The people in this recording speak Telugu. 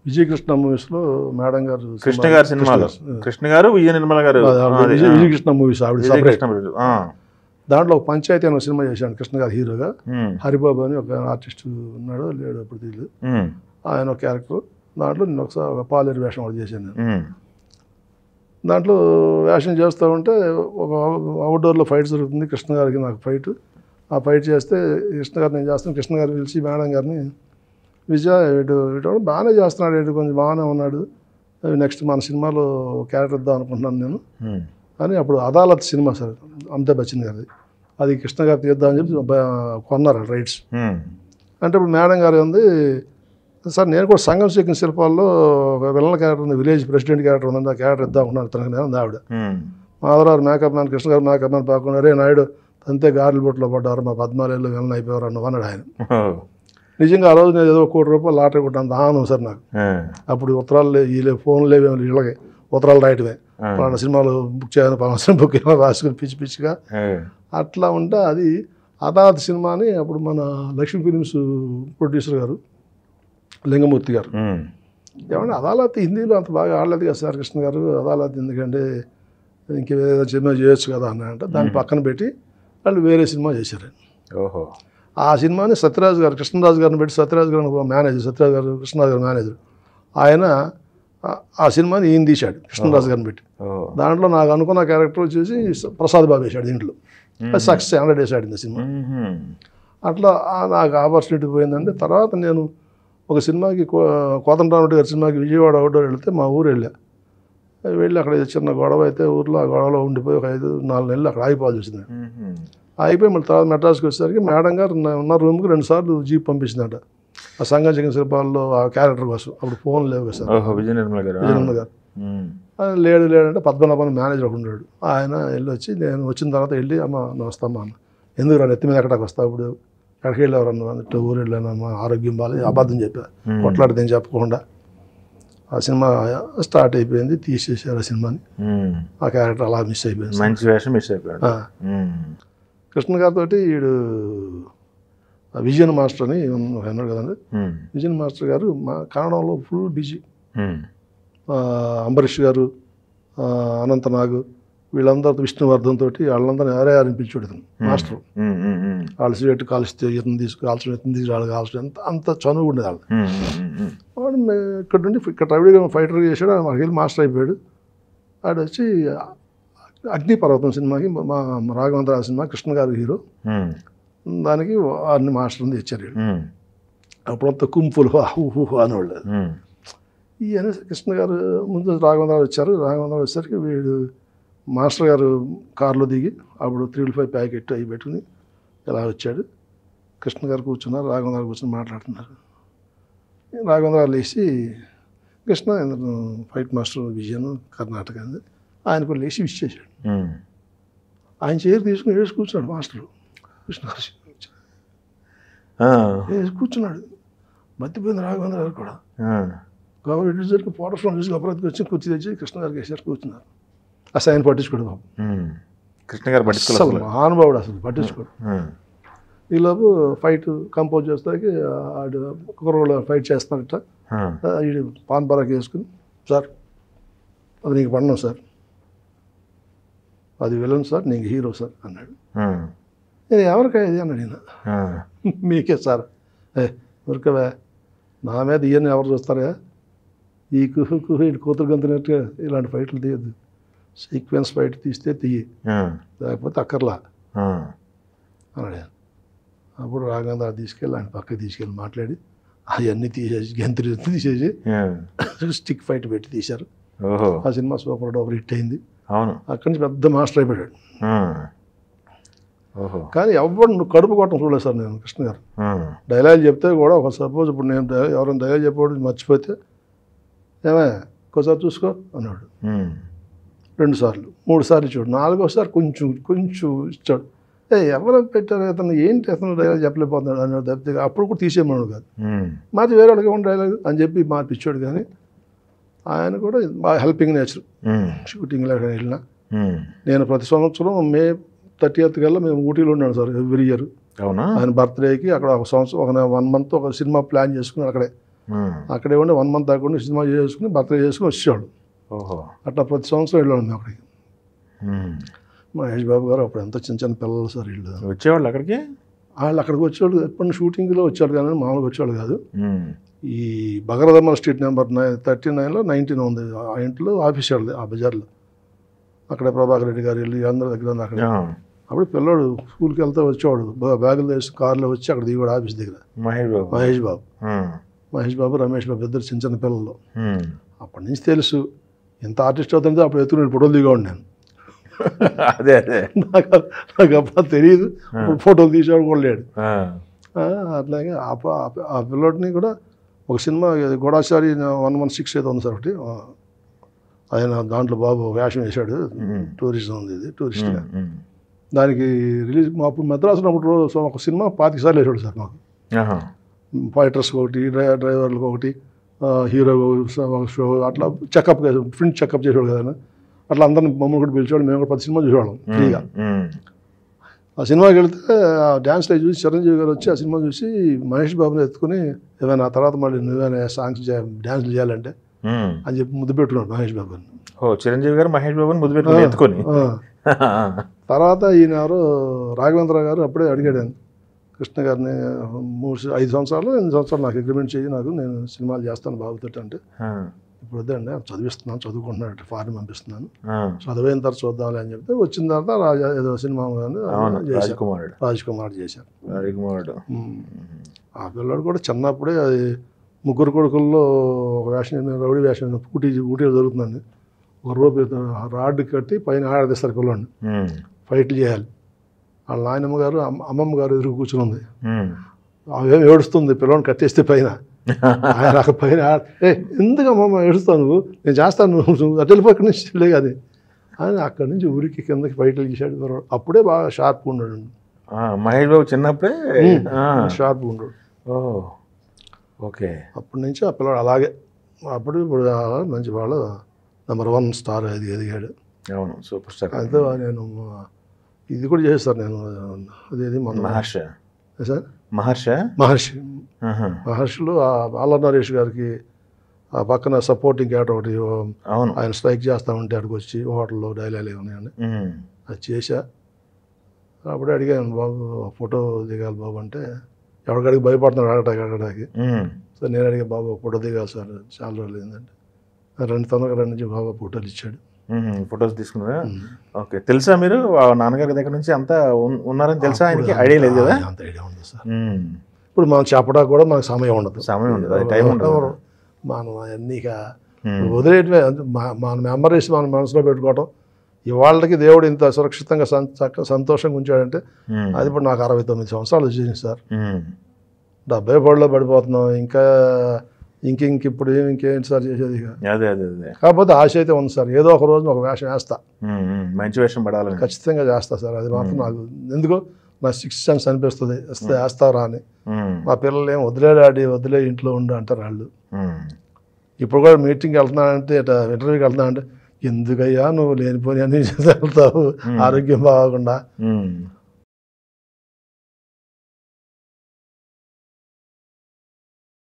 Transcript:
విజయకృష్ణ మూవీస్లో మేడం గారు కృష్ణ గారి సినిమాలో కృష్ణ గారు విజయ నిర్మల గారు విజయకృష్ణ మూవీస్ ఆవిడ సపరేట్. దాంట్లో ఒక పంచాయతీ అనే సినిమా చేశాను కృష్ణ గారు హీరోగా. హరిబాబు అని ఒక ఆర్టిస్ట్ ఉన్నాడు, లేడు అప్పుడు తెలియదు, ఆయన ఒక క్యారెక్టర్. దాంట్లో నేను ఒకసారి ఒక పాలేరు వేషం కూడా చేశాను నేను. దాంట్లో వేషం చేస్తూ ఉంటే ఒక అవుట్డోర్లో ఫైట్ జరుగుతుంది, కృష్ణ గారికి నాకు ఫైట్. ఆ ఫైట్ చేస్తే కృష్ణ గారు నేను చేస్తాను, కృష్ణ గారు పిలిచి మేడం గారిని విజయ ఇటు బాగానే చేస్తున్నాడు, ఇటు కొంచెం బాగానే ఉన్నాడు, నెక్స్ట్ మన సినిమాలో క్యారెక్టర్ ఇద్దాం అనుకుంటున్నాను నేను అని. అప్పుడు అదాలత్ సినిమా సార్ అమితాబ్ బచ్చన్ గారిది, అది కృష్ణ గారు తీద్దామని చెప్పి కొన్నారు రైట్స్. అంటే ఇప్పుడు మేడం గారు ఉంది సార్, నేను కూడా సంఘం శేఖిన శిల్పాల్లో ఒక విలన్ క్యారెక్టర్ ఉంది, విలేజ్ ప్రెసిడెంట్ క్యారెక్టర్ ఉందండి, ఆ క్యారెక్టర్ ఇద్దాం అనుకున్నాను తనకు నేను. ఆవిడ మాధవరావు మేకప్ మ్యాన్, కృష్ణ గారు మేకప్ మ్యాన్ పాకుండా రే నాయుడు అంతే గారెల బొట్టులో పడ్డారు, మా పద్మాలేళ్ళు విలన్ అయిపోయారు అన్నాడు ఆయన. నిజంగా ఆ రోజు నేను ఏదో ₹1 కోటి లాటరీ కొట్టాను ఆనందం సార్ నాకు. అప్పుడు ఉత్తరాలు వీళ్ళే ఫోన్లు లేవు, వీళ్ళకి ఉత్తరాలు రాయటమే, పలానా సినిమాలు బుక్ చేయాలని పలానా సినిమా బుక్ చేయాలని రాసుకుని పిచ్చి పిచ్చిగా అట్లా ఉంటే అది అదాలత్ సినిమాని అప్పుడు మన లక్ష్మీ ఫిలిమ్స్ ప్రొడ్యూసర్ గారు లింగమూర్తి గారు ఏమంటే అదాలత్ హిందీలో అంత బాగా ఆడలేదు కదా సార్ కృష్ణ గారు, అదాలత్ ఎందుకంటే ఇంకేదో సినిమా చేయొచ్చు కదా అన్నాయంటే దాన్ని పక్కన పెట్టి వాళ్ళు వేరే సినిమా చేశారు. ఓహో. ఆ సినిమాని సత్యరాజు గారు, కృష్ణరాజు గారిని పెట్టి, సత్యరాజు గారు మేనేజర్, సత్యరాజు గారు కృష్ణరాజు గారు మేనేజర్, ఆయన ఆ సినిమాని ఈయన తీశాడు కృష్ణరాజు గారిని పెట్టి. దాంట్లో నాకు అనుకున్న క్యారెక్టర్ వచ్చేసి ప్రసాద్ బాబు వేశాడు దీంట్లో. అది సక్సెస్ 100 days ఆడింది సినిమా. అట్లా నాకు ఆపర్చునిటీ పోయిందంటే తర్వాత నేను ఒక సినిమాకి కోదండరామరెడ్డి గారి సినిమాకి విజయవాడ అవుట్డోర్ వెళ్తే మా ఊరు వెళ్ళి అక్కడ చిన్న గొడవ అయితే ఊర్లో ఆ గొడవలో ఉండిపోయి ఒక 5-4 నెలలు అక్కడ ఆగిపోవాల్సి వచ్చింది. అయిపోయి మళ్ళీ తర్వాత మెడ్రాస్కి వచ్చేసరికి మేడం గారు ఉన్న రూమ్కి 2 సార్లు జీప్ పంపించిందట ఆ సంఘం చికెన్ శిల్పాల్లో ఆ క్యారెక్టర్ కోసం. అప్పుడు ఫోన్ లేవు కదా సార్. విజయ నిర్మల గారు లేడంటే పద్మనాభన్ మేనేజర్ ఉన్నాడు, ఆయన వెళ్ళి వచ్చి నేను వచ్చిన తర్వాత వెళ్ళి అమ్మ నమస్తమ్మా అన్న, ఎందుకు రా నెత్తి మీద ఎక్కడికి వస్తావు, ఇప్పుడు ఎక్కడికి వెళ్ళేవారు అన్న, ఊరు వెళ్ళానమ్మా, ఆరోగ్యం బాగాలేదు, అబద్ధం చెప్పారు, కొట్లాడితే చెప్పకుండా. ఆ సినిమా స్టార్ట్ అయిపోయింది, తీసేసారు ఆ సినిమాని. ఆ క్యారెక్టర్ అలా మిస్ అయిపోయింది, మంచి వేషం మిస్ అయిపోయాడు. కృష్ణ గారితో వీడు విజయన్ మాస్టర్ అని అన్నాడు కదండి, విజయన్ మాస్టర్ గారు మా కన్నడంలో ఫుల్ బిజీ. అంబరీష్ గారు, అనంతనాగ్ వీళ్ళందరితో, విష్ణువర్ధన్ తోటి వాళ్ళందరూ ఎవరైనా పిలిచాడు మాస్టర్. వాళ్ళు సిగరెట్ కాల్స్తే ఇతను తీసుకురాల్సిన, ఇతను తీసుకురాళ్ళు కాల్సిన, అంత చనువు ఉండేది వాళ్ళు. వాడు ఇక్కడ నుండి ఇక్కడ రవిడిగా ఫైటర్ చేశాడు, మాకు వెళ్ళి మాస్టర్ అయిపోయాడు. ఆడు వచ్చి అగ్నిపర్వతం సినిమాకి మా రాఘవేంద్ర సినిమా కృష్ణ గారు హీరో, దానికి వారిని మాస్టర్ని తెచ్చారు. అప్పుడంతా కుంపులు అనేవాళ్ళు. ఈయన కృష్ణ గారు ముందు రాఘవేంద్ర వచ్చారు, రాఘవేంద్ర వచ్చేసరికి వీడు మాస్టర్ గారు కారులో దిగి అప్పుడు 355 ప్యాకెట్ అవి పెట్టుకుని ఇలా వచ్చాడు. కృష్ణ గారు కూర్చున్నారు, రాఘవేంద్ర కూర్చొని మాట్లాడుతున్నారు. రాఘవేంద్ర లేచి కృష్ణ ఫైట్ మాస్టర్ విజయన్ కర్ణాటక అని ఆయన కూడా లేచి విష్ చేశాడు. ఆయన చైర్ తీసుకుని వేసి కూర్చున్నాడు మాస్టర్. కృష్ణ గారు వేసి కూర్చున్నాడు. మర్చిపోయింది రాఘవేంద్ర గారు కూడా. కాబట్టి ఇటు ఫోటోస్లో చూసి అపరాధికి వచ్చి కుర్చీ తెచ్చి కృష్ణ గారికి వేసారు, కూర్చున్నారు. అసలు ఆయన పట్టించుకోడు బాబు, కృష్ణ గారు పట్టించుకోలేదు, మహానుభావుడు అసలు పట్టించుకోడు. ఈలోపు ఫైట్ కంపోజ్ చేస్తాకి ఆడు కుర్రోళ్ళు ఫైట్ చేస్తున్నారట. వీడు పాన్ పరాకి వేసుకుని, సార్ అది నీకు పడినాం సార్, అది విలన్ సార్, నీకు హీరో సార్ అన్నాడు. నేను ఎవరికా ఇది అన్నాడు ఈయన. మీకే సార్, ఉరకవే నా మీద ఇవన్నీ ఎవరు చూస్తారా, ఈ కుహు ఇటు కూతురు గంతున్నట్టుగా ఇలాంటి ఫైట్లు తీయద్దు, సీక్వెన్స్ ఫైట్ తీస్తే తీయి, లేకపోతే అక్కర్లా అన్నాడు. అప్పుడు రాఘవేంద్ర తీసుకెళ్ళి ఆయన పక్కకి తీసుకెళ్ళి మాట్లాడి అవన్నీ తీసేసి గంతులు తీసేసి స్టిక్ ఫైట్ పెట్టి తీశారు. ఆ సినిమా సూపర్ డూపర్ హిట్ అయింది. అక్కడి నుంచి పెద్ద మాస్టర్ అయిపోయాడు. కానీ ఎవరు నువ్వు కడుపు కొట్టడం చూడలేదు సార్ నేను కృష్ణ గారు. డైలాగ్ చెప్తే కూడా ఒక సపోజ్ ఇప్పుడు నేను ఎవరైనా డైలాగ్ చెప్పేవాడు మర్చిపోతే ఏమే ఇంకోసారి చూసుకో అన్నాడు. 2 సార్లు 3 సార్లు చూడు, 4వసారి కొంచెం ఇచ్చాడు. ఎవరు పెట్టారు అతను, ఏంటి అతను డైలాగ్ చెప్పలేకపోతున్నాడు అన్నాడు తప్పితే అప్పుడు కూడా తీసేయమన్నాడు కాదు, మాది వేరే వాళ్ళకి ఏమన్నా డైలాగ్ అని చెప్పి మార్పిచ్చాడు. కానీ ఆయన కూడా బాగా హెల్పింగ్ నేచర్. షూటింగ్లో వెళ్ళినా నేను ప్రతి సంవత్సరం May 30th కల్లా మేము ఊటీలో ఉన్నాను సార్ ఎవ్రీ ఇయర్. అవునా? ఆయన బర్త్డేకి అక్కడ ఒక సంవత్సరం 1 month ఒక సినిమా ప్లాన్ చేసుకుని అక్కడే అక్కడే ఉండి 1 month దాకా ఉండి సినిమా చేసుకుని బర్త్డే చేసుకుని వచ్చేవాడు. అట్లా ప్రతి సంవత్సరం వెళ్ళాడు మేము అక్కడికి. మహేష్ బాబు గారు అప్పుడు ఎంత చిన్న చిన్న పిల్లలు సార్ వీళ్ళు వచ్చేవాళ్ళు అక్కడికి. వాళ్ళు అక్కడికి వచ్చేవాళ్ళు ఎప్పుడు షూటింగ్లో వచ్చాడు కానీ మామూలుగా వచ్చేవాళ్ళు కాదు. ఈ బగరదమ్మ స్ట్రీట్ నెంబర్ 39లో 19 ఉంది. ఆ ఇంట్లో ఆఫీస్ వాళ్ళది ఆ బజార్లో. అక్కడ ప్రభాకర్ రెడ్డి గారు వెళ్ళి అందరి దగ్గర ఉంది అక్కడ. అప్పుడు పిల్లోడు స్కూల్కి వెళ్తే వచ్చేవాడు, బ్యాగులు వేసి కార్లో వచ్చి అక్కడ దిగాడు ఆఫీస్ దగ్గర. మహేష్ బాబు రమేష్ బాబు ఇద్దరు చిన్న చిన్న పిల్లలు. అప్పటి నుంచి తెలుసు ఎంత ఆర్టిస్ట్ అవుతుందో అప్పుడు ఎత్తుకుని ఫోటోలు దిగాడు నేను. అదే అదే నాకు అప్పుడు తెలియదు. ఇప్పుడు ఫోటోలు తీసేవాడు కూడా లేడు. అట్లాగే ఆ పిల్లోడిని కూడా ఒక సినిమా గూఢాచారి 116 ఏదో ఉంది సార్ ఒకటి, ఆయన దాంట్లో బాబు వేషం వేశాడు. టూరిజం ఉంది, ఇది టూరిస్ట్గా. దానికి రిలీజ్ అప్పుడు మద్రాసులో అప్పుడు ఒక సినిమా 25 సార్లు వేసాడు సార్ మాకు. ఫైటర్స్కి ఒకటి, డ్రైవర్లకు ఒకటి, హీరో ఒక షో అట్లా చెకప్ ఫ్రెండ్ చెకప్ చేసేవాడు కదా. అట్లా అందరిని మమ్మల్ని కూడా పిలిచేవాడు. మేము కూడా 10 సినిమా చూసేవాళ్ళం ఫ్రీగా. ఆ సినిమాకి వెళితే ఆ డ్యాన్స్లో చూసి చిరంజీవి గారు వచ్చి ఆ సినిమా చూసి మహేష్ బాబుని ఎత్తుకుని ఏమైనా ఆ తర్వాత మళ్ళీ నువ్వేనా సాంగ్స్ డ్యాన్స్లు చేయాలంటే అని చెప్పి ముద్దు పెట్టుకున్నాడు మహేష్ బాబుని. చిరంజీవి గారు మహేష్ బాబుని ముద్దు పెట్టుకుని ఎత్తుకొని. తర్వాత ఈయన ఎవరో రాఘవేంద్ర గారు అప్పుడే అడిగాడు కృష్ణ గారిని, 5 సంవత్సరాలు 8 సంవత్సరాలు నాకు అగ్రిమెంట్ చేయి, నాకు నేను సినిమాలు చేస్తాను బాబుతో అంటే, ఇప్పుడు వద్దండి చదివిస్తున్నాను, చదువుకుంటున్నాడు, ఫారెన్ పంపిస్తున్నాను, చదివైన తర్వాత చూద్దాంలే అని చెప్తే వచ్చిన తర్వాత ఏదో సినిమా రాజ్కుమార్ చేశారు. ఆ పిల్లడు కూడా చిన్నప్పుడే అది 3 కొడుకుల్లో ఒక వేషం, రౌడీ వేషం ఊటీలో జరుగుతుందండి. ఒక రూపు రాడ్ కట్టి పైన ఆడదీస్తారు పిల్లోడిని, ఫైట్లు చేయాలి. వాళ్ళ నాయనమ్మ గారు అమ్మమ్మ గారు ఎదురు కూర్చుని ఉంది. అవేమి ఏడుస్తుంది పిల్లోని కట్టేస్తే పైన. ఆయన పైన ఎందుకు అమ్మమ్మ ఏడుస్తావు నువ్వు, నేను చేస్తాను, నువ్వు అటు వెళ్ళిపోయి నుంచి వెళ్ళే అది అని అక్కడి నుంచి ఊరికి కిందకి ఫైట్లు చేశాడు. అప్పుడే బాగా షార్ప్ ఉన్నాడు మహేష్ బాబు. చిన్నప్పుడే షార్ప్ ఉన్నాడు. ఓకే. అప్పటి నుంచి ఆ పిల్లడు అలాగే అప్పుడు ఇప్పుడు మంచి వాళ్ళు నెంబర్ 1 స్టార్ అది ఎదిగాడు. అవును, సూపర్ స్టార్. అయితే నేను ఇది కూడా చేస్తాను నేను, అదేది మన మహర్షిలో ఆళ్ళ నరేష్ గారికి ఆ పక్కన సపోర్టింగ్ క్యారెక్టర్ ఒకటి, ఆయన స్ట్రైక్ చేస్తా ఉంటే అక్కడికి వచ్చి హోటల్లో డైలాగ్ ఏమన్నాయండి, అది చేశా. అప్పుడే అడిగాను బాబు ఫోటో దిగాలి బాబు అంటే, ఎవరికాడికి భయపడుతున్నాడు అడగటానికి. సో నేను అడిగా బాబు ఫోటో దిగాలి సార్, చాలా రోజులు ఏంటంటే తొందరగా నుంచి బాబా ఫోటోలు ఇచ్చాడు. ఫొటోస్ తీసుకున్నారా? ఓకే. తెలుసా మీరు నాన్నగారి దగ్గర నుంచి అంతా ఉన్నారని తెలుసా? ఆయనకి ఐడియా లేదు కదా? అంత ఐడియా ఉంది సార్. ఇప్పుడు మనం చెప్పడానికి కూడా మనకు సమయం ఉండదు, టైం ఉండదు. మనం అన్నీ వదిలేయటమే. మన మెమరీస్ మన మనసులో పెట్టుకోవటం. ఇవాళకి దేవుడు ఇంత సురక్షితంగా సంతోషంగా ఉంచాడంటే అది ఇప్పుడు నాకు 69 సంవత్సరాలు వచ్చింది సార్. 70 పడిలో పడిపోతున్నాం. ఇప్పుడు ఇంకేంటి సార్ చేసేది? కాకపోతే ఆశ అయితే ఉంది సార్, ఏదో ఒక రోజు ఒక వేషం వేస్తా, మంచి వేషం పడాలి, ఖచ్చితంగా చేస్తా సార్. అది మాత్రం నాకు ఎందుకో నా 6th సెన్స్ అనిపిస్తుంది, వేస్తారా అని. మా పిల్లలు ఏం వదిలే ఇంట్లో ఉండు అంటారు వాళ్ళు. ఇప్పుడు కూడా మీటింగ్కి వెళ్తున్నానంటే, ఇంటర్వ్యూకి వెళ్తున్నానంటే, ఎందుకయ్యా నువ్వు లేనిపోయి అన్ని వెళ్తావు ఆరోగ్యం బాగోకుండా